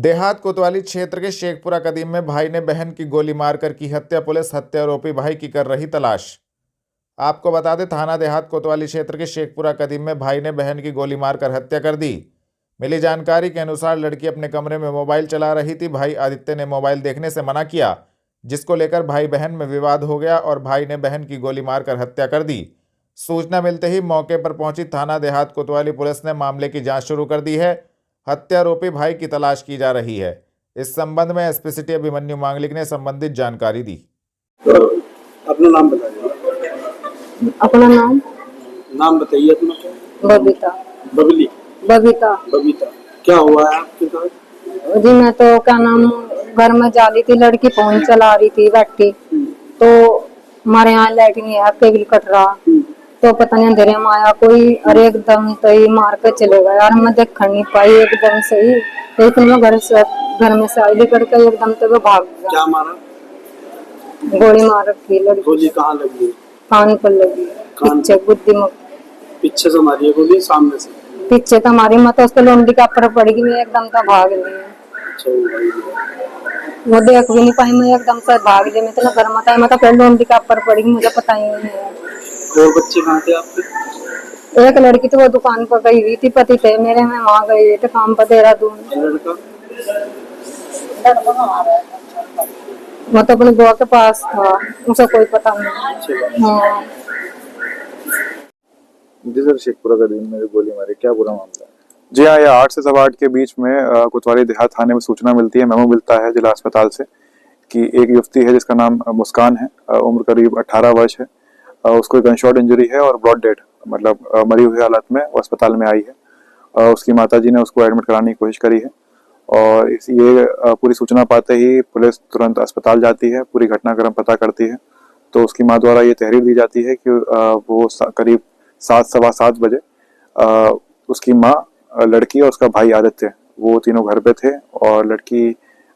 देहात कोतवाली क्षेत्र के शेखपुरा कदीम में भाई ने बहन की गोली मारकर की हत्या। पुलिस हत्यारोपी भाई की कर रही तलाश। आपको बता दें, थाना देहात कोतवाली क्षेत्र के शेखपुरा कदीम में भाई ने बहन की गोली मारकर हत्या कर दी। मिली जानकारी के अनुसार लड़की अपने कमरे में मोबाइल चला रही थी। भाई आदित्य ने मोबाइल देखने से मना किया, जिसको लेकर भाई बहन में विवाद हो गया और भाई ने बहन की गोली मारकर हत्या कर दी। सूचना मिलते ही मौके पर पहुंची थाना देहात कोतवाली पुलिस ने मामले की जांच शुरू कर दी है। हत्यारोपी भाई की तलाश की जा रही है। इस संबंध में एसपी सिटी अभिमन्यु मांगलिक ने संबंधित जानकारी दी। अपना नाम बताइए। अपना नाम बताइए अपना। बबीता। बबली। बबीता। बबीता, क्या हुआ है आपके साथ? जी मैं तो क्या नाम घर में जा रही थी, लड़की फोन चला रही थी बैठी, तो हमारे यहाँ लाइट नहीं है, केबल कट रहा, तो पता नहीं अंधेरे में आया कोई और एकदम तो ही मार के चले गए यार। मैं देख नहीं पाई एकदम से ही, लेकिन मैं घर में से आई लेकर के एकदम तो वो भाग गया। क्या मारा? गोली मार रखी लड़की। गोली कहाँ लगी? कान पर लगी, पीछे बुद्धि में। पीछे से मारी है गोली? सामने से? पीछे तो हमारी मत उसको लोंडी का पर पड़ गई, मैं एकदम तो भाग गई। वो देख भी नहीं पाई, मैं एकदम से भाग गई। मैं तो घर में था, मैं तो पहले लोंडी का पर पड़ गई, मुझे पता ही नहीं है। और बच्चे कहाँ थे आपके? एक लड़की तो वो दुकान पर गई हुई थी, पति थे मेरे, मैं वहाँ गई थे काम पर देहरादून। लड़का? वो तो अपने बुआ के पास था, उसे कोई पता नहीं। हाँ जी सर, शेखपुरा कदीम में गोली मारी, क्या पूरा मामला है? जी हाँ, ये 8 से 8:15 के बीच में कोतवाली देहात थाने में सूचना मिलती है, मेमो मिलता है जिला अस्पताल से कि एक युवती है जिसका नाम मुस्कान है, उम्र करीब 18 वर्ष है। उसको गनशॉट इंजरी है और ब्रॉड डेड मतलब मरी हुई हालत में वो अस्पताल में आई है। उसकी माताजी ने उसको एडमिट कराने की कोशिश करी है और ये पूरी सूचना पाते ही पुलिस तुरंत अस्पताल जाती है, पूरी घटनाक्रम पता करती है। तो उसकी माँ द्वारा ये तहरीर दी जाती है कि वो करीब 7, सवा 7 बजे उसकी माँ, लड़की और उसका भाई आदित्य, वो तीनों घर पे थे और लड़की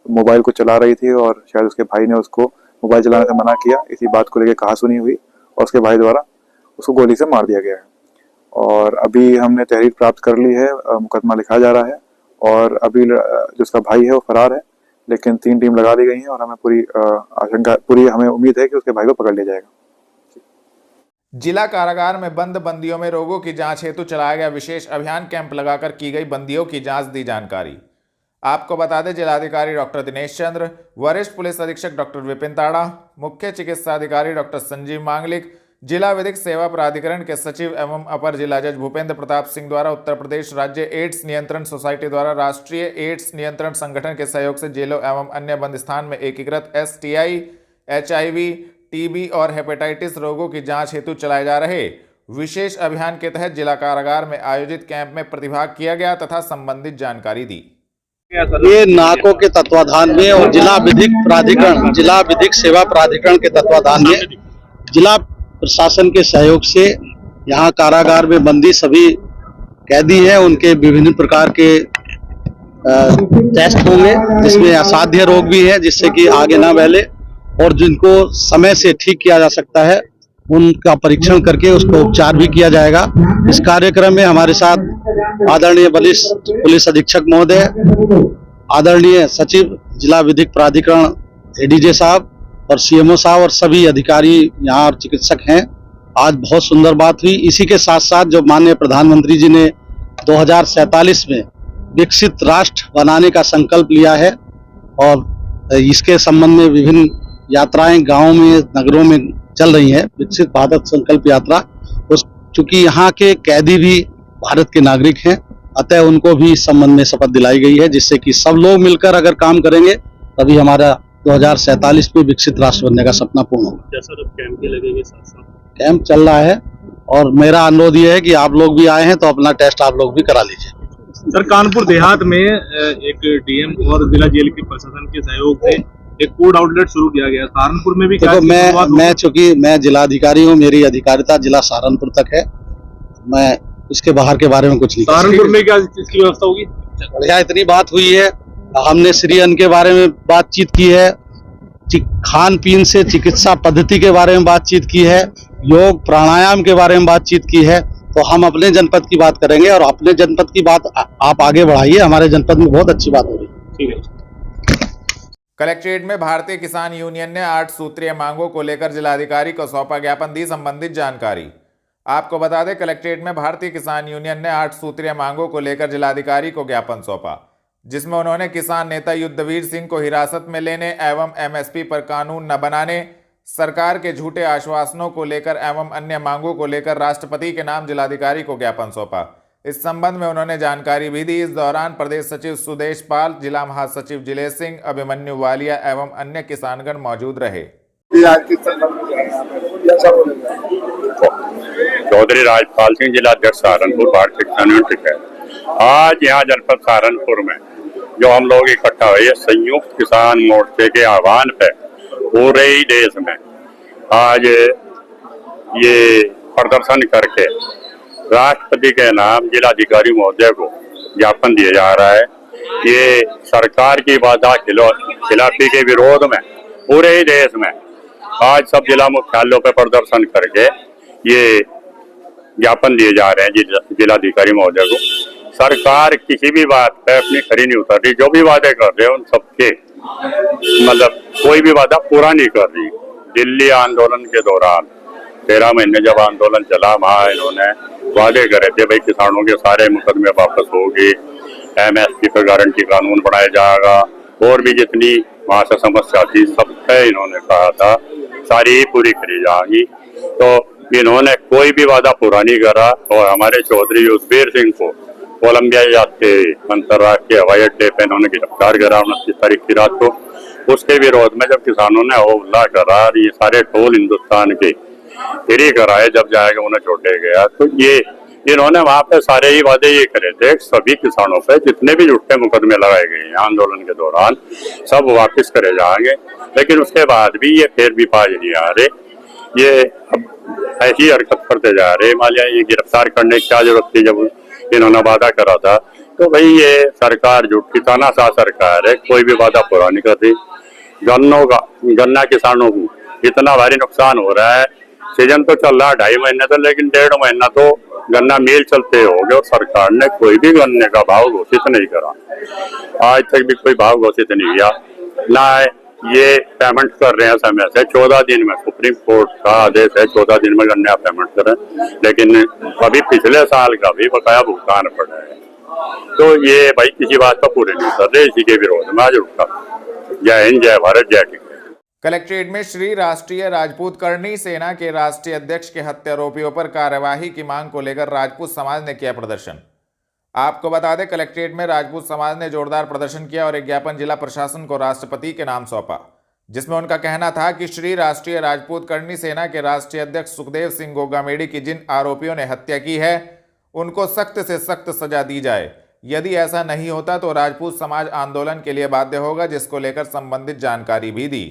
मोबाइल को चला रही थी और शायद उसके भाई ने उसको मोबाइल चलाने से मना किया। इसी बात को लेकर कहासुनी हुई और उसके भाई द्वारा उसको गोली से मार दिया गया है। और अभी हमने तहरीर प्राप्त कर ली है, मुकदमा लिखा जा रहा है और अभी जो उसका भाई है वो फरार है, लेकिन 3 टीम लगा दी गई है और हमें पूरी हमें उम्मीद है कि उसके भाई को पकड़ लिया जाएगा। जिला कारागार में बंद बंदियों में रोगों की जांच हेतु चलाया गया विशेष अभियान कैंप लगाकर की गई बंदियों की जांच दी जानकारी। आपको बता दें, जिलाधिकारी डॉक्टर दिनेश चंद्र, वरिष्ठ पुलिस अधीक्षक डॉक्टर विपिन ताड़ा, मुख्य चिकित्सा अधिकारी डॉक्टर संजीव मांगलिक, जिला विधिक सेवा प्राधिकरण के सचिव एवं अपर जिला जज भूपेंद्र प्रताप सिंह द्वारा उत्तर प्रदेश राज्य एड्स नियंत्रण सोसाइटी द्वारा राष्ट्रीय एड्स नियंत्रण संगठन के सहयोग से जेलों एवं अन्य बंद स्थान में एकीकृत STI, HIV, TB और हेपेटाइटिस रोगों की जांच हेतु चलाए जा रहे विशेष अभियान के तहत जिला कारागार में आयोजित कैंप में प्रतिभाग किया गया तथा संबंधित जानकारी दी। ये नाको के तत्वाधान में और जिला विधिक प्राधिकरण, जिला विधिक सेवा प्राधिकरण के तत्वाधान में जिला प्रशासन के सहयोग से यहाँ कारागार में बंदी सभी कैदी हैं, उनके विभिन्न प्रकार के टेस्ट होंगे, जिसमें असाध्य रोग भी है जिससे कि आगे ना फैले और जिनको समय से ठीक किया जा सकता है उनका परीक्षण करके उसको उपचार भी किया जाएगा। इस कार्यक्रम में हमारे साथ आदरणीय वरिष्ठ पुलिस अधीक्षक महोदय, आदरणीय सचिव जिला विधिक प्राधिकरण ADJ साहब और CMO साहब और सभी अधिकारी यहाँ चिकित्सक हैं। आज बहुत सुंदर बात हुई। इसी के साथ साथ जो माननीय प्रधानमंत्री जी ने 2047 में विकसित राष्ट्र बनाने का संकल्प लिया है और इसके संबंध में विभिन्न यात्राएं गाँव में, नगरों में चल रही है, विकसित भारत संकल्प यात्रा। चूंकि यहाँ के कैदी भी भारत के नागरिक हैं, अतः उनको भी इस संबंध में शपथ दिलाई गई है, जिससे कि सब लोग मिलकर अगर काम करेंगे तभी हमारा 2047 में विकसित राष्ट्र बनने का सपना पूर्ण होगा। सर, अब कैंप भी लगेंगे साथ-साथ? कैंप चल रहा है और मेरा अनुरोध ये है कि आप लोग भी आए हैं तो अपना टेस्ट आप लोग भी करा लीजिए। सर, कानपुर देहात में एक DM और जिला जेल के प्रशासन के सहयोग से एक फूड आउटलेट शुरू किया गया। सहारनपुर में भी देखो, मैं चूंकि मैं जिलाधिकारी हूँ, मेरी अधिकारिता जिला सहारनपुर तक है, मैं इसके बाहर के बारे में कुछ नहीं। सहारनपुर में क्या इसकी व्यवस्था होगी? बढ़िया, इतनी बात हुई है, हमने श्री अन्न के बारे में बातचीत की है, खान पीन से चिकित्सा पद्धति के बारे में बातचीत की है, योग प्राणायाम के बारे में बातचीत की है। तो हम अपने जनपद की बात करेंगे और अपने जनपद की बात आप आगे बढ़ाइए। हमारे जनपद में बहुत अच्छी बात हो रही है। ठीक है। कलेक्ट्रेट में भारतीय किसान यूनियन ने 8 सूत्रीय मांगों को लेकर जिलाधिकारी को सौंपा ज्ञापन, दी संबंधित जानकारी। आपको बता दें, कलेक्ट्रेट में भारतीय किसान यूनियन ने 8 सूत्रीय मांगों को लेकर जिलाधिकारी को ज्ञापन सौंपा, जिसमें उन्होंने किसान नेता युद्धवीर सिंह को हिरासत में लेने एवं एमएसपी पर कानून न बनाने, सरकार के झूठे आश्वासनों को लेकर एवं अन्य मांगों को लेकर राष्ट्रपति के नाम जिलाधिकारी को ज्ञापन सौंपा। इस संबंध में उन्होंने जानकारी भी दी। इस दौरान प्रदेश सचिव सुदेश पाल, जिला महासचिव जिलेश सिंह, अभिमन्यु वालिया एवं अन्य किसानगण मौजूद रहे। चौधरी राजपाल सिंह, जिलाध्यक्ष सहारनपुर, भारतीय किसान यूनियन। आज यहाँ जनपद सहारनपुर में जो हम लोग इकट्ठा हुए संयुक्त किसान मोर्चे के आह्वान पे पूरे ही देश में आज ये प्रदर्शन करके राष्ट्रपति के नाम जिलाधिकारी महोदय को ज्ञापन दिया जा रहा है। ये सरकार की वादा खिलाफी के विरोध में पूरे ही देश में आज सब जिला मुख्यालयों पर प्रदर्शन करके ये ज्ञापन दिए जा रहे हैं जिलाधिकारी महोदय को। सरकार किसी भी बात पे अपनी खरी नहीं उतर रही, जो भी वादे कर रहे हैं उन सबके मतलब कोई भी वादा पूरा नहीं कर रही। दिल्ली आंदोलन के दौरान 13 महीने जब आंदोलन चला, वहाँ इन्होंने वादे करे थे भाई किसानों के सारे मुकदमे वापस होगी, एमएसपी पर गारंटी कानून बनाया जाएगा, और भी जितनी वहाँ से समस्या थी सब पे इन्होंने कहा था सारी ही पूरी करी जाएगी। तो इन्होंने कोई भी वादा पूरा नहीं करा और हमारे चौधरी युद्धवीर सिंह को कोलंबिया जाते अंतर्राष्ट्रीय हवाई अड्डे पे इन्होंने गिरफ्तार करा 29 तारीख की रात को। उसके विरोध में जब किसानों ने हौला करा, ये सारे टोल हिंदुस्तान के फ्री कराए, जब जाएगा उन्हें छोड़े गया, तो ये इन्होंने वहां पे सारे ही वादे ये करे थे सभी किसानों पे जितने भी झूठे मुकदमे लगाए गए हैं आंदोलन के दौरान सब वापस करे जाएंगे। लेकिन उसके बाद भी ये फिर भी पाज नहीं आ रहे, ये अब ऐसी हरकत करते जा रहे। मान लिया ये गिरफ्तार करने की क्या जरूरत थी जब इन्होंने वादा करा था। तो भाई ये सरकार झूठी तानाशाह सरकार है, कोई भी वादा पूरा नहीं करती। गन्ना किसानों को इतना भारी नुकसान हो रहा है, सीजन तो चल रहा है 2.5 महीने तो, लेकिन 1.5 महीना तो गन्ना मिल चलते हो गए और सरकार ने कोई भी गन्ने का भाव घोषित नहीं करा। आज तक भी कोई भाव घोषित नहीं किया, ना ये पेमेंट कर रहे हैं समय से। 14 दिन में सुप्रीम कोर्ट का आदेश है 14 दिन में गन्ने आप पेमेंट करें, लेकिन अभी पिछले साल का भी बकाया भुगतान पड़ा है। तो ये भाई किसी बात का पूरे नहीं कर रहे, इसी के विरोध में आज उठा। जय हिंद, जय भारत, जय टिकट। कलेक्ट्रेट में श्री राष्ट्रीय राजपूत करनी सेना के राष्ट्रीय अध्यक्ष के हत्यारोपियों पर कार्यवाही की मांग को लेकर राजपूत समाज ने किया प्रदर्शन। आपको बता दें, कलेक्ट्रेट में राजपूत समाज ने जोरदार प्रदर्शन किया और एक ज्ञापन जिला प्रशासन को राष्ट्रपति के नाम सौंपा, जिसमें उनका कहना था कि श्री राष्ट्रीय राजपूत करनी सेना के राष्ट्रीय अध्यक्ष सुखदेव सिंह गोगामेडी की जिन आरोपियों ने हत्या की है उनको सख्त से सख्त सजा दी जाए। यदि ऐसा नहीं होता तो राजपूत समाज आंदोलन के लिए बाध्य होगा, जिसको लेकर संबंधित जानकारी भी दी।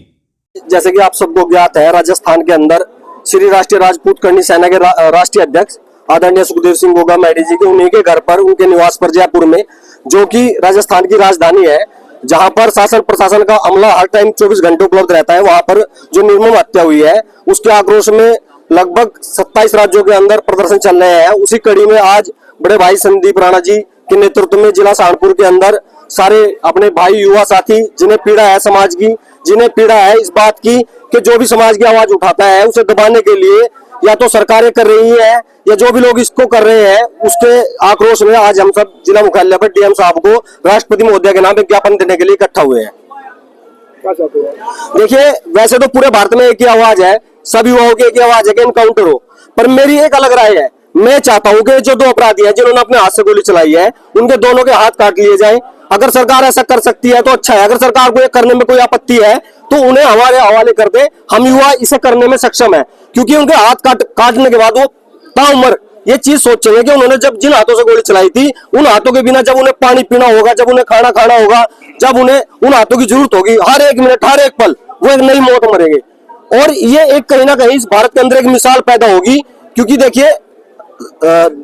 जैसे कि आप सबको ज्ञात है, राजस्थान के अंदर श्री राष्ट्रीय राजपूत करनी सेना के राष्ट्रीय अध्यक्ष आदरणीय सुखदेव सिंह गोगामेडी जी के उन्हीं के घर पर, उनके निवास पर जयपुर में, जो कि राजस्थान की राजधानी है, जहां पर शासन प्रशासन का अमला हर टाइम 24 घंटे उपलब्ध रहता है, वहां पर जो निर्मम हत्या हुई है उसके आक्रोश में लगभग 27 राज्यों के अंदर प्रदर्शन चल रहे हैं। उसी कड़ी में आज बड़े भाई संदीप राणा जी के नेतृत्व में जिला सहारनपुर के अंदर सारे अपने भाई युवा साथी जिन्हें पीड़ा है समाज की, जिन्हें पीड़ा है इस बात की कि जो भी समाज की आवाज उठाता है उसे दबाने के लिए या तो सरकारें कर रही है या जो भी लोग इसको कर रहे हैं, उसके आक्रोश में आज हम सब जिला मुख्यालय पर डीएम साहब को राष्ट्रपति महोदय के नाम एक ज्ञापन देने के लिए इकट्ठा हुए हैं। देखिए, वैसे तो पूरे भारत में एक ही आवाज है, सभी युवाओं की एक ही आवाज है कि एनकाउंटर हो, पर मेरी एक अलग राय है। मैं चाहता हूं कि जो 2 अपराधी हैं जिन्होंने अपने हाथ से गोली चलाई है उनके दोनों के हाथ काट लिए जाएं। अगर सरकार ऐसा कर सकती है तो अच्छा है, अगर सरकार को ये करने में कोई आपत्ति है तो उन्हें हमारे हवाले कर दे। हम युवा इसे करने में सक्षम है, क्योंकि उनके हाथ काटने के बाद वो ताउम्र ये चीज सोचेंगे कि उन्होंने जब जिन हाथों से गोली चलाई थी उन हाथों के बिना जब उन्हें पानी पीना होगा, जब उन्हें खाना खाना होगा, जब उन्हें उन हाथों की जरूरत होगी, हर एक मिनट हर एक पल वो एक नई मौत मरेंगे। और ये एक कहीं ना कहीं इस भारत के अंदर एक मिसाल पैदा होगी, क्योंकि देखिए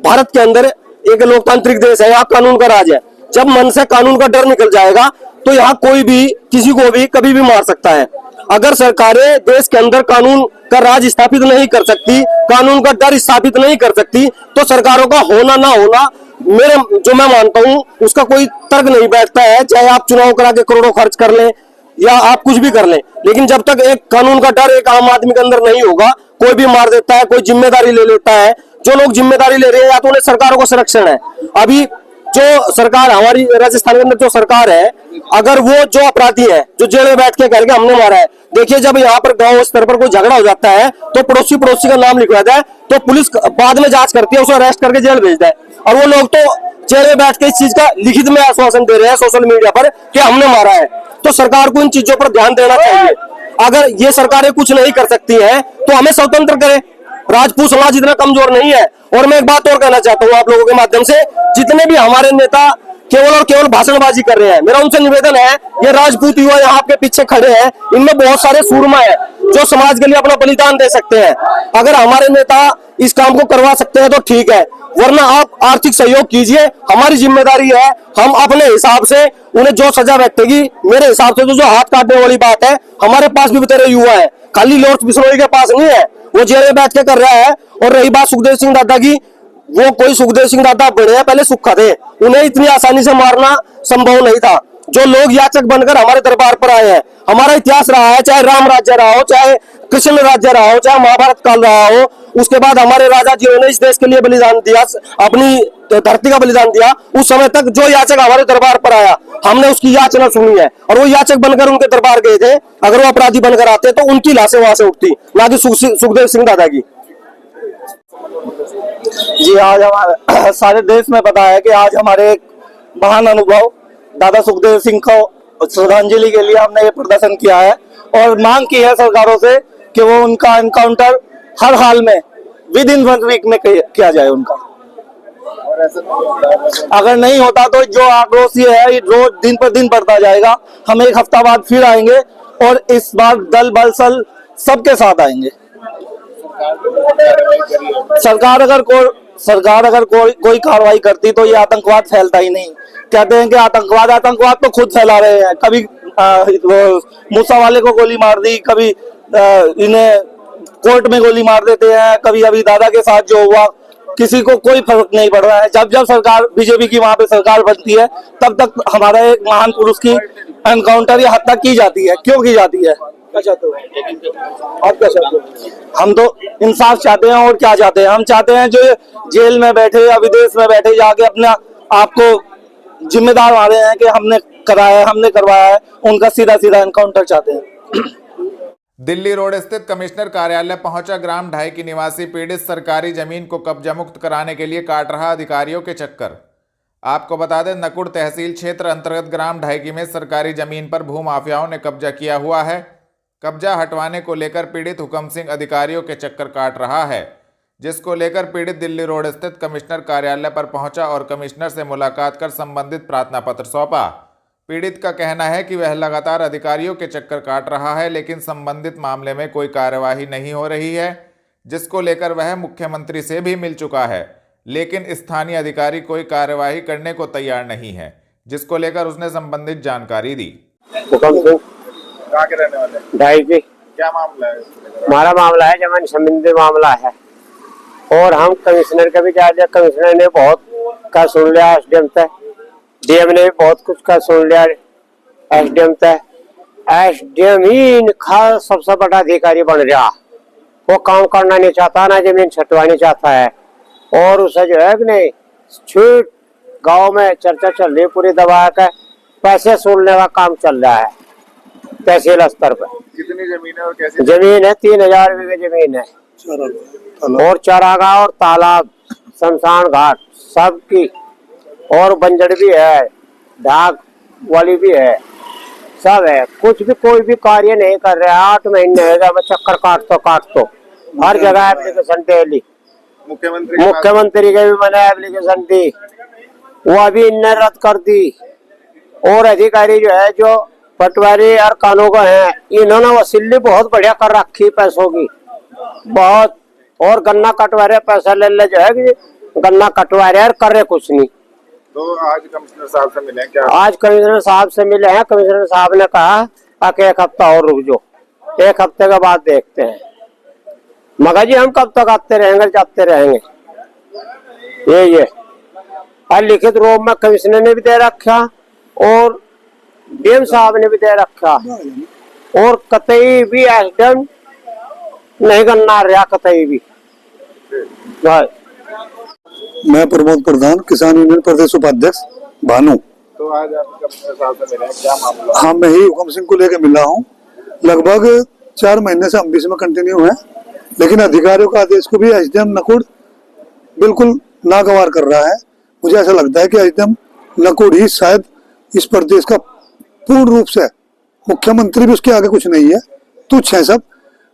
भारत के अंदर एक लोकतांत्रिक देश है, यहाँ कानून का राज है। जब मन से कानून का डर निकल जाएगा तो यहाँ कोई भी किसी को भी कभी भी मार सकता है। अगर सरकारें देश के अंदर कानून का राज स्थापित नहीं कर सकती, कानून का डर स्थापित नहीं कर सकती, तो सरकारों का होना ना होना मेरे जो मैं मानता हूँ उसका कोई तर्क नहीं बैठता है। चाहे आप चुनाव करा के करोड़ों खर्च कर लें या आप कुछ भी कर लें, लेकिन जब तक एक कानून का डर एक आम आदमी के अंदर नहीं होगा, कोई भी मार देता है, कोई जिम्मेदारी ले लेता है। जो लोग जिम्मेदारी ले रहे हैं या तो उन्हें सरकारों को संरक्षण है। अभी जो सरकार हमारी राजस्थान के अंदर जो सरकार है, अगर वो जो अपराधी है जो जेल में बैठ के कह के हमने मारा है, देखिए जब यहाँ पर गांव स्तर पर कोई झगड़ा हो जाता है तो पड़ोसी का नाम लिखवाता है, तो पुलिस बाद में जांच करती है, उसे अरेस्ट करके जेल भेजता है। और वो लोग तो जेल में बैठ के इस चीज का लिखित में आश्वासन दे रहे हैं सोशल मीडिया पर कि हमने मारा है। तो सरकार को इन चीजों पर ध्यान देना चाहिए। अगर ये सरकारें कुछ नहीं कर सकती हैं तो हमें स्वतंत्र करें। राजपूत समाज इतना कमजोर नहीं है। और मैं एक बात और कहना चाहता हूँ आप लोगों के माध्यम से, जितने भी हमारे नेता केवल और केवल भाषणबाजी कर रहे हैं, मेरा उनसे निवेदन है, ये राजपूत युवा यहाँ आपके पीछे खड़े हैं, इनमें बहुत सारे सूरमा है जो समाज के लिए अपना बलिदान दे सकते हैं। अगर हमारे नेता इस काम को करवा सकते हैं तो ठीक है, वरना आप आर्थिक सहयोग कीजिए। हमारी जिम्मेदारी है, हम अपने हिसाब से उन्हें जो सजा बैठेगी, मेरे हिसाब से तो जो हाथ काटने वाली बात है, हमारे पास भी बतेरे युवा है, खाली लॉर्ड बिश्नोई के पास नहीं है, वो जेल में बैठ के कर रहा है। और रही बात सुखदेव सिंह दादा की, वो कोई सुखदेव सिंह दादा बड़े हैं, पहले सुखा थे, उन्हें इतनी आसानी से मारना संभव नहीं था। जो लोग याचक बनकर हमारे दरबार पर आए हैं, हमारा इतिहास रहा है, चाहे राम राज्य रहा हो, चाहे कृष्ण राज्य रहा हो, चाहे महाभारत काल रहा हो, उसके बाद हमारे राजा जी ने इस देश के लिए बलिदान दिया, अपनी धरती का बलिदान दिया। उस समय तक जो याचक हमारे दरबार पर आया, हमने उसकी याचना सुनी है और वो याचक बनकर उनके दरबार गए थे। अगर वो अपराधी बनकर आते तो उनकी लाशें वहां से उठती, ना कि सुखदेव सिंह दादा की। जी, आज हमारे सारे देश में पता है कि आज हमारे एक महान अनुभव दादा सुखदेव सिंह को श्रद्धांजलि के लिए हमने ये प्रदर्शन किया है और मांग की है सरकारों से कि वो उनका एनकाउंटर हर हाल में विद इन 1 वीक में किया जाए उनका। अगर नहीं होता तो जो आक्रोश ये है, ये रोज दिन पर दिन बढ़ता जाएगा। हम एक हफ्ता बाद फिर आएंगे और इस बार दल बल सबके साथ आएंगे। सरकार अगर कोई कार्रवाई करती तो ये आतंकवाद फैलता ही नहीं। कहते हैं कि आतंकवाद तो खुद फैला रहे हैं। कभी मूसा वाले को गोली मार दी, कभी इन्हें कोर्ट में गोली मार देते हैं, कभी अभी दादा के साथ जो हुआ, किसी को कोई फर्क नहीं पड़ रहा है। जब सरकार बीजेपी की वहां पे सरकार बनती है, तब तक हमारे एक महान पुरुष की एनकाउंटर या हत्या की जाती है। क्यों की जाती है? क्या चाहते हो आप? क्या चाहते हो? हम तो इंसाफ चाहते हैं और क्या चाहते हैं? हम चाहते हैं जो जेल में बैठे या विदेश में बैठे जाके अपने आपको जिम्मेदार मान रहे हैं कि हमने कराया, हमने करवाया है, उनका सीधा एनकाउंटर चाहते हैं। दिल्ली रोड स्थित कमिश्नर कार्यालय पहुंचा ग्राम ढाई की निवासी पीड़ित सरकारी जमीन को कब्जा मुक्त कराने के लिए काट रहा अधिकारियों के चक्कर। आपको बता दें, नकुड़ तहसील क्षेत्र अंतर्गत ग्राम ढाईकी में सरकारी जमीन पर भूमाफियाओं ने कब्जा किया हुआ है। कब्जा हटवाने को लेकर पीड़ित हुकम सिंह अधिकारियों के चक्कर काट रहा है, जिसको लेकर पीड़ित दिल्ली रोड स्थित कमिश्नर कार्यालय पर पहुंचा और कमिश्नर से मुलाकात कर संबंधित प्रार्थना पत्र सौंपा। पीड़ित का कहना है कि वह लगातार अधिकारियों के चक्कर काट रहा है, लेकिन संबंधित मामले में कोई कार्यवाही नहीं हो रही है, जिसको लेकर वह मुख्यमंत्री से भी मिल चुका है, लेकिन स्थानीय अधिकारी कोई कार्यवाही करने को तैयार नहीं है, जिसको लेकर उसने संबंधित जानकारी दी। कहाँ के रहने वाले? ढाई की। क्या मामला है? हमारा मामला है जमीन संबंधी मामला है और हम कमिश्नर का भी जा दिया। कमिश्नर ने बहुत का सुन लिया, एसडीएम तक, डीएम ने भी बहुत कुछ का सुन लिया, एसडीएम तक। एसडीएम ही इनका सबसे बड़ा अधिकारी बन रहा। वो काम करना नहीं चाहता, ना जमीन छटवानी चाहता है। और उसे जो है कि नहीं, छूट गाँव में चर्चा चल रही पूरी दबा कर पैसे सूलने का काम चल रहा है तहसील स्तर पर। कितनी जमीन है और कैसी जमीन है? 3000 बीघे जमीन है और चारागाह और तालाब, शमशान घाट सबकी, और बंजर भी है, ढाक वाली भी है, सब है। कुछ भी कोई भी कार्य नहीं कर रहे। 8 महीने है जब चक्कर काट तो हर जगह एप्लीकेशन डेली। मुख्यमंत्री के भी मैंने एप्लीकेशन दी, वो अभी इन्हें रद्द कर दी। और अधिकारी जो है, जो पटवारी और कानून को है, इन्होंने वसूली बहुत बढ़िया कर रखी पैसों की, बहुत। और गन्ना कटवा रहे, पैसा ले जो है कि गन्ना कटवा रहे और कर रहे कुछ नहीं। तो आज कमिश्नर साहब से मिले क्या? आज कमिश्नर साहब से मिले हैं। कमिश्नर साहब ने कहा कि 1 हफ्ता और रुक जाओ, 1 हफ्ते के बाद देखते हैं। मगर जी हम कब तक आते रहेंगे, जाते रहेंगे? ये और लिखित रूप में कमिश्नर ने भी दे रखा और डीएम साहब ने भी दे रखा और कतई भी एक्सीडेंट नहीं करना रहा कतई भी। मैं प्रमोद प्रधान, किसान यूनियन प्रदेश उपाध्यक्ष भानु। तो आज आप कमिश्नर साहब से मिले, क्या मामला? हाँ, मैं ही हुकम सिंह को लेकर मिला हूँ। लगभग 4 महीने से हम भी इसमें कंटिन्यू है, लेकिन अधिकारियों का आदेश को भी एसडीएम नकुड़ बिल्कुल नागवार कर रहा है। मुझे ऐसा लगता है कि एसडीएम नकुड़ ही शायद इस प्रदेश का पूर्ण रूप से, मुख्यमंत्री भी उसके आगे कुछ नहीं है, तुच्छ है सब।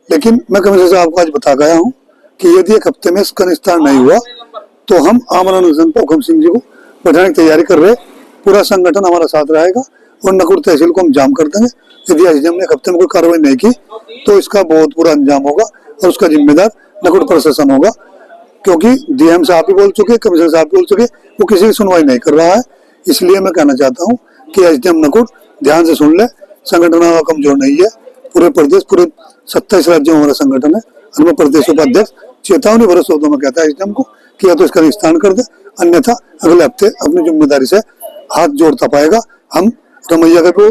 लेकिन मैं कमिश्नर साहब को आज बता गया हूँ कि यदि 1 हफ्ते में इसका निस्तार नहीं हुआ तो हम आमरण अनशन पर हुकम सिंह जी को बैठाने की तैयारी कर रहे। पूरा संगठन हमारा साथ रहेगा और नकुड़ तहसील को हम जाम कर देंगे। यदि एसडीएम ने 1 हफ्ते में कोई कार्रवाई नहीं की तो इसका बहुत बुरा अंजाम होगा और उसका जिम्मेदार नकुड़ प्रशासन होगा, क्योंकि डीएम साहब भी बोल चुके, कमिश्नर साहब भी बोल चुके, वो किसी की सुनवाई नहीं कर रहा है। इसलिए मैं कहना चाहता हूँ कि एसडीएम नकुड़ ध्यान से सुन ले, संगठन हमारा कमजोर नहीं है। पूरे प्रदेश, पूरे 27 राज्यों में हमारा संगठन है और मैं प्रदेश उपाध्यक्ष चेतावनी भरे शब्दों में कहता है एसडीएम को कि या तो इसका निस्तारण कर दे, अन्यथा अगले हफ्ते अपनी जिम्मेदारी से हाथ जोड़ता पाएगा। हम रमैया का को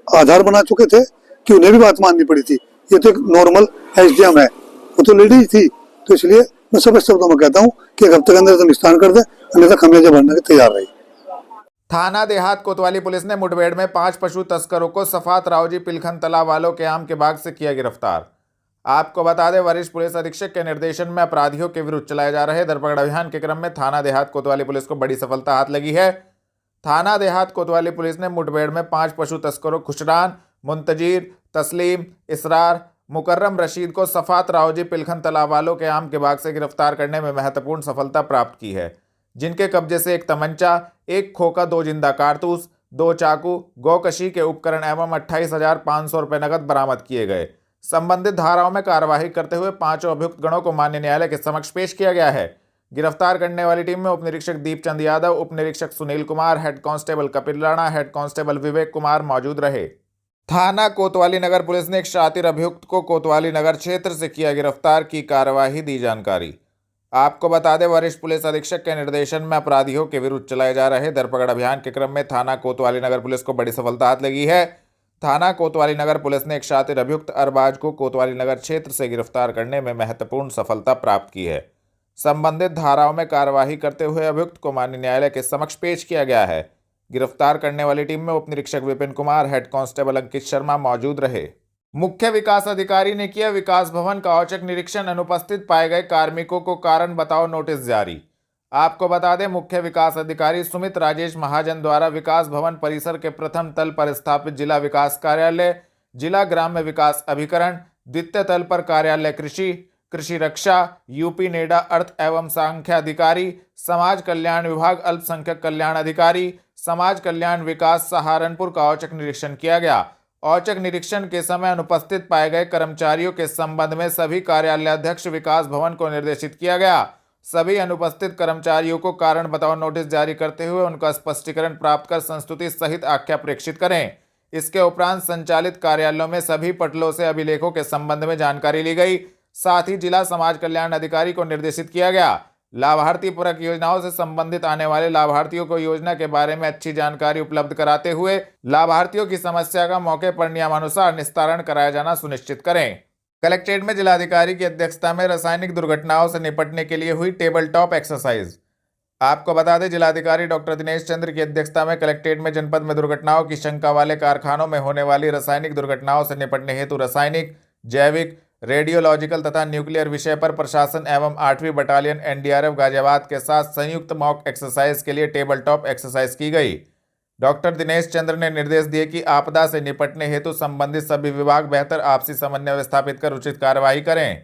आधार बना चुके थे कि उन्हें भी बात माननी पड़ी थी। ये तो एक नॉर्मल एसडीएम है, वो तो लेडीज थी, तो इसलिए मैं सब शब्दों में कहता हूँ कि 1 हफ्ते के अंदर तो निस्तारण कर दे, अन्यथा खमियाजा भरने के तैयार रही। थाना देहात कोतवाली पुलिस ने मुठभेड़ में 5 पशु तस्करों को सफात रावजी पिलखन तालाब वालों के आम के बाग से किया गिरफ्तार। आपको बता दें, वरिष्ठ पुलिस अधीक्षक के निर्देशन में अपराधियों के विरुद्ध चलाए जा रहे धरपकड़ अभियान के क्रम में थाना देहात कोतवाली पुलिस को बड़ी सफलता हाथ लगी है। थाना देहात कोतवाली पुलिस ने मुठभेड़ में 5 पशु तस्करों खुशरान, मुंतजीर, तस्लीम, इसरार, मुकर्रम रशीद को सफात रावजी पिलखन तालाब वालों के आम के बाग से गिरफ्तार करने में महत्वपूर्ण सफलता प्राप्त की है, जिनके कब्जे से 1 तमंचा, 1 खोखा, 2 जिंदा कारतूस, 2 चाकू, गौकशी के उपकरण एवं 28,500 रुपये नकद बरामद किए गए। संबंधित धाराओं में कार्यवाही करते हुए 5 अभियुक्त गणों को मान्य न्यायालय के समक्ष पेश किया गया है। गिरफ्तार करने वाली टीम में उप निरीक्षक दीपचंद यादव, उप निरीक्षक Sunil Kumar, head constable Kapil Rana, head constable Vivek Kumar मौजूद रहे। थाना कोतवाली नगर पुलिस ने एक शातिर अभियुक्त को कोतवाली नगर क्षेत्र से किया गिरफ्तार, की कार्यवाही दी जानकारी। आपको बता दें, वरिष्ठ पुलिस अधीक्षक के निर्देशन में अपराधियों के विरुद्ध चलाए जा रहे धरपकड़ अभियान के क्रम में थाना कोतवाली नगर पुलिस को बड़ी सफलता हाथ लगी है। थाना कोतवाली नगर पुलिस ने एक शातिर अभियुक्त अरबाज को कोतवाली नगर क्षेत्र से गिरफ्तार करने में महत्वपूर्ण सफलता प्राप्त की है। संबंधित धाराओं में कार्यवाही करते हुए अभियुक्त को माननीय न्यायालय के समक्ष पेश किया गया है। गिरफ्तार करने वाली टीम में उप निरीक्षक विपिन कुमार, हेड कांस्टेबल अंकित शर्मा मौजूद रहे। मुख्य विकास अधिकारी ने किया विकास भवन का औचक निरीक्षण, अनुपस्थित पाए गए कार्मिकों को कारण बताओ नोटिस जारी। आपको बता दें, मुख्य विकास अधिकारी सुमित राजेश महाजन द्वारा विकास भवन परिसर के प्रथम तल पर स्थापित जिला विकास कार्यालय, जिला ग्राम्य विकास अभिकरण, द्वितीय तल पर कार्यालय कृषि, कृषि रक्षा, यूपी नेडा अर्थ एवं सांख्य अधिकारी, समाज कल्याण विभाग अल्पसंख्यक कल्याण अधिकारी, समाज कल्याण विकास सहारनपुर का औचक निरीक्षण किया गया। औचक निरीक्षण के समय अनुपस्थित पाए गए कर्मचारियों के संबंध में सभी कार्यालयाध्यक्ष विकास भवन को निर्देशित किया गया। सभी अनुपस्थित कर्मचारियों को कारण बताओ नोटिस जारी करते हुए उनका स्पष्टीकरण प्राप्त कर संस्तुति सहित आख्या प्रेषित करें। इसके उपरांत संचालित कार्यालयों में सभी पटलों से अभिलेखों के संबंध में जानकारी ली गई। साथ ही जिला समाज कल्याण अधिकारी को निर्देशित किया गया। लाभार्थी पूरक योजनाओं से संबंधित आने वाले लाभार्थियों को योजना के बारे में अच्छी जानकारी उपलब्ध कराते हुए लाभार्थियों की समस्या का मौके पर नियमानुसार निस्तारण कराया जाना सुनिश्चित करें। कलेक्ट्रेट में जिलाधिकारी की अध्यक्षता में रासायनिक दुर्घटनाओं से निपटने के लिए हुई टेबल टॉप एक्सरसाइज। आपको बता दें, जिलाधिकारी डॉक्टर दिनेश चंद्र की अध्यक्षता में कलेक्ट्रेट में जनपद में दुर्घटनाओं की शंका वाले कारखानों में होने वाली रासायनिक दुर्घटनाओं से निपटने हेतु रासायनिक, जैविक, रेडियोलॉजिकल तथा न्यूक्लियर विषय पर प्रशासन एवं 8वीं बटालियन एनडीआरएफ गाजियाबाद के साथ संयुक्त मॉक एक्सरसाइज के लिए टेबल टॉप एक्सरसाइज की गई। डॉक्टर दिनेश चंद्र ने निर्देश दिए कि आपदा से निपटने हेतु संबंधित सभी विभाग बेहतर आपसी समन्वय स्थापित कर उचित कार्रवाई करें।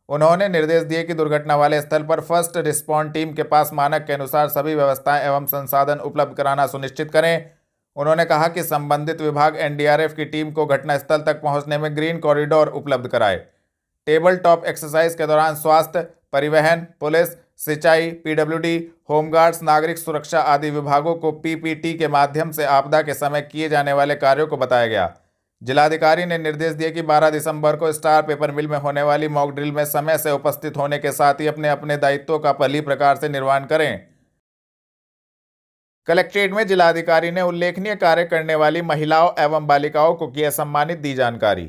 उन्होंने निर्देश दिए कि दुर्घटना वाले स्थल पर फर्स्ट रिस्पॉन्ड टीम के पास मानक के अनुसार सभी व्यवस्थाएं एवं संसाधन उपलब्ध कराना सुनिश्चित करें। उन्होंने कहा कि संबंधित विभाग एनडीआरएफ की टीम को घटनास्थल तक पहुंचने में ग्रीन कॉरिडोर उपलब्ध कराए। टेबल टॉप एक्सरसाइज के दौरान स्वास्थ्य, परिवहन, पुलिस, सिंचाई, पीडब्ल्यूडी, होमगार्ड्स, नागरिक सुरक्षा आदि विभागों को पीपीटी के माध्यम से आपदा के समय किए जाने वाले कार्यों को बताया गया। जिलाधिकारी ने निर्देश दिए कि 12 दिसंबर को स्टार पेपर मिल में होने वाली मॉक ड्रिल में समय से उपस्थित होने के साथ ही अपने अपने दायित्वों का भली प्रकार से निर्वहन करें। कलेक्ट्रेट में जिलाधिकारी ने उल्लेखनीय कार्य करने वाली महिलाओं एवं बालिकाओं को किया सम्मानित, दी जानकारी।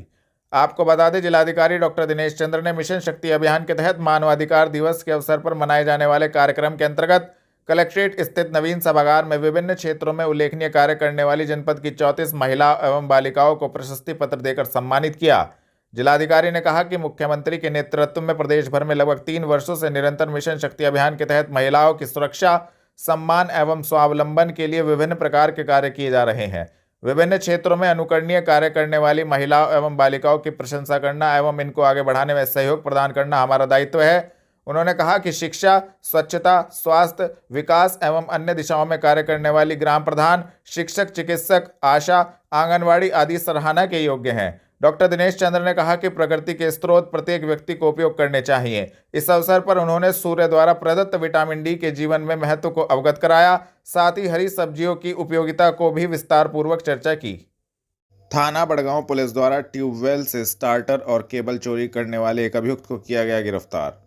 आपको बता दें, जिलाधिकारी डॉक्टर दिनेश चंद्र ने मिशन शक्ति अभियान के तहत मानवाधिकार दिवस के अवसर पर मनाए जाने वाले कार्यक्रम के अंतर्गत कलेक्ट्रेट स्थित नवीन सभागार में विभिन्न क्षेत्रों में उल्लेखनीय कार्य करने वाली जनपद की 34 महिलाओं एवं बालिकाओं को प्रशस्ति पत्र देकर सम्मानित किया। जिलाधिकारी ने कहा कि मुख्यमंत्री के नेतृत्व में प्रदेश भर में लगभग 3 वर्षों से निरंतर मिशन शक्ति अभियान के तहत महिलाओं की सुरक्षा, सम्मान एवं स्वावलंबन के लिए विभिन्न प्रकार के कार्य किए जा रहे हैं। विभिन्न क्षेत्रों में अनुकरणीय कार्य करने वाली महिलाओं एवं बालिकाओं की प्रशंसा करना एवं इनको आगे बढ़ाने में सहयोग प्रदान करना हमारा दायित्व है। उन्होंने कहा कि शिक्षा, स्वच्छता, स्वास्थ्य, विकास एवं अन्य दिशाओं में कार्य करने वाली ग्राम प्रधान, शिक्षक, चिकित्सक, आशा, आंगनवाड़ी आदि सराहना के योग्य हैं। डॉक्टर दिनेश चंद्र ने कहा कि प्रकृति के स्रोत प्रत्येक व्यक्ति को उपयोग करने चाहिए। इस अवसर पर उन्होंने सूर्य द्वारा प्रदत्त विटामिन डी के जीवन में महत्व को अवगत कराया, साथ ही हरी सब्जियों की उपयोगिता को भी विस्तार पूर्वक चर्चा की। थाना बड़गांव पुलिस द्वारा ट्यूबवेल से स्टार्टर और केबल चोरी करने वाले एक अभियुक्त को किया गया गिरफ्तार।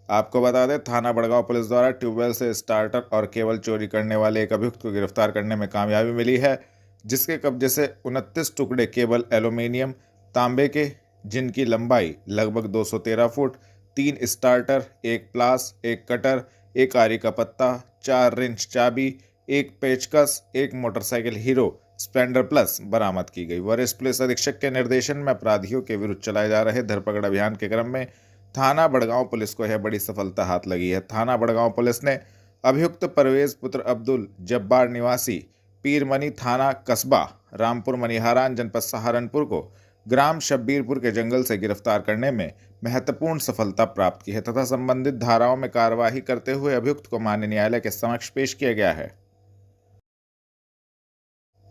आपको बता दें, थाना बड़गांव पुलिस द्वारा ट्यूबवेल से स्टार्टर और केबल चोरी करने वाले एक अभियुक्त को गिरफ्तार करने में कामयाबी मिली है, जिसके कब्जे से 29 टुकड़े केबल एल्यूमीनियम तांबे के, जिनकी लंबाई लगभग 213 फुट, 3 स्टार्टर, 1 प्लास, 1 कटर, 1 आरी का पत्ता, 4 रिंच चाबी, 1 पेचकस, 1 मोटरसाइकिल हीरो स्प्लेंडर प्लस बरामद की गई। वरिष्ठ पुलिस अधीक्षक के निर्देशन में अपराधियों के विरुद्ध चलाए जा रहे धरपकड़ अभियान के क्रम में थाना बड़गांव पुलिस को यह बड़ी सफलता हाथ लगी है। थाना बड़गांव पुलिस ने अभियुक्त परवेज पुत्र अब्दुल जब्बार निवासी पीरमनी थाना कस्बा रामपुर मनिहारान जनपद सहारनपुर को ग्राम शब्बीरपुर के जंगल से गिरफ्तार करने में महत्वपूर्ण सफलता प्राप्त की है तथा संबंधित धाराओं में कार्यवाही करते हुए अभियुक्त को माननीय न्यायालय के समक्ष पेश किया गया है।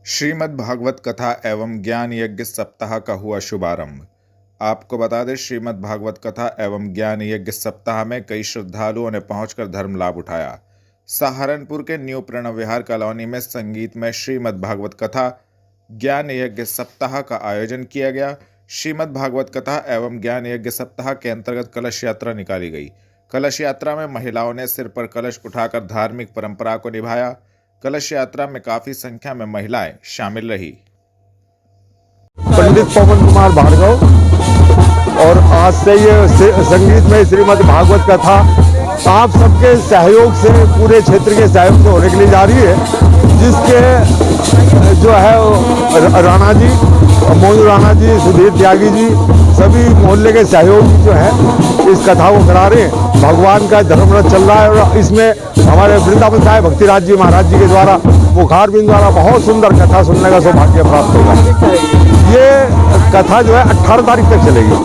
श्रीमद् भागवत कथा एवं ज्ञान यज्ञ सप्ताह का हुआ शुभारंभ। आपको बता दें, श्रीमद् भागवत कथा एवं ज्ञान यज्ञ सप्ताह में कई श्रद्धालुओं ने पहुंचकर धर्म लाभ उठाया। सहारनपुर के न्यू प्रणव विहार कॉलोनी में संगीत में श्रीमद् भागवत कथा ज्ञान यज्ञ सप्ताह का आयोजन किया गया। श्रीमद् भागवत कथा एवं ज्ञान यज्ञ सप्ताह के अंतर्गत कलश यात्रा निकाली गई। कलश यात्रा में महिलाओं ने सिर पर कलश उठाकर धार्मिक परंपरा को निभाया। कलश यात्रा में काफी संख्या में महिलाएं शामिल रही। पंडित पवन कुमार भार्गव, और आज से ये संगीत में श्रीमद् भागवत कथा आप सबके सहयोग से, पूरे क्षेत्र के सहयोग से होने के लिए जा रही है, जिसके जो है राणा जी, मोनू राणा जी, सुधीर त्यागी जी, सभी मोहल्ले के सहयोगी जो है इस कथा को करा रहे हैं। भगवान का धर्मरथ चल रहा है और इसमें हमारे वृंदावन साहेब भक्तिराज जी महाराज जी के द्वारा, मुखार बिंद द्वारा बहुत सुंदर कथा सुनने का सौभाग्य प्राप्त होगा। ये कथा जो है 18 तारीख तक चलेगी।